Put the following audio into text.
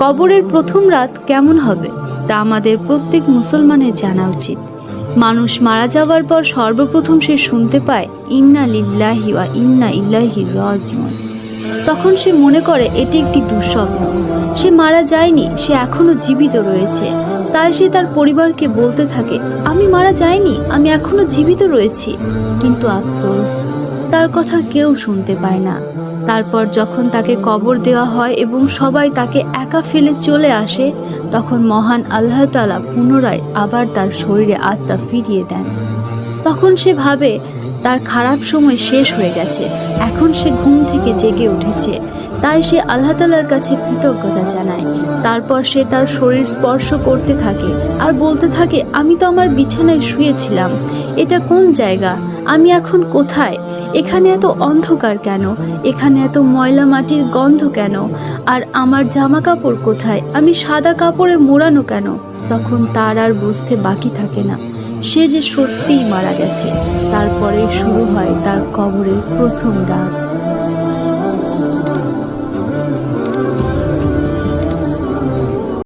কবরের প্রথম রাত কেমন হবে তা আমাদের প্রত্যেক মুসলমানের জানা উচিত। মানুষ মারা যাওয়ার পর সর্বপ্রথম সে শুনতে পায় ইন্না লিল্লাহি ওয়া ইন্না ইলাইহি রাজিউন। তখন সে মনে করে এটি একটি দুঃস্বপ্ন, সে মারা যায়নি, সে এখনো জীবিত রয়েছে। তাই সে তার পরিবারকে বলতে থাকে, আমি মারা যাইনি, আমি এখনো জীবিত রয়েছি। কিন্তু আফসোস, তার কথা কেউ শুনতে পায় না। তারপর যখন তাকে কবর দেওয়া হয় এবং সবাই তাকে একা ফেলে চলে আসে, তখন মহান আল্লাহ তাআলা পুনরায় আবার তার শরীরে আত্মা ফিরিয়ে দেন। তখন সে ভাবে তার খারাপ সময় শেষ হয়ে গেছে, এখন সে ঘুম থেকে জেগে উঠেছে। তাই সে আল্লাহ তাআলার কাছে কৃতজ্ঞতা জানায়। তারপর সে তার শরীর স্পর্শ করতে থাকে আর বলতে থাকে, আমি তো আমার বিছানায় শুয়েছিলাম, এটা কোন জায়গা, আমি এখন কোথায়, এখানে এত অন্ধকার কেন, এখানে এত ময়লা মাটির গন্ধ কেন, আর আমার জামা কাপড় কোথায়, আমি সাদা কাপড়ে মোড়ানো কেন। তখন তার আর বুঝতে বাকি থাকে না সে যে সত্যিই মারা গেছে। তারপরে শুরু হয় তার কবরের প্রথম রাত।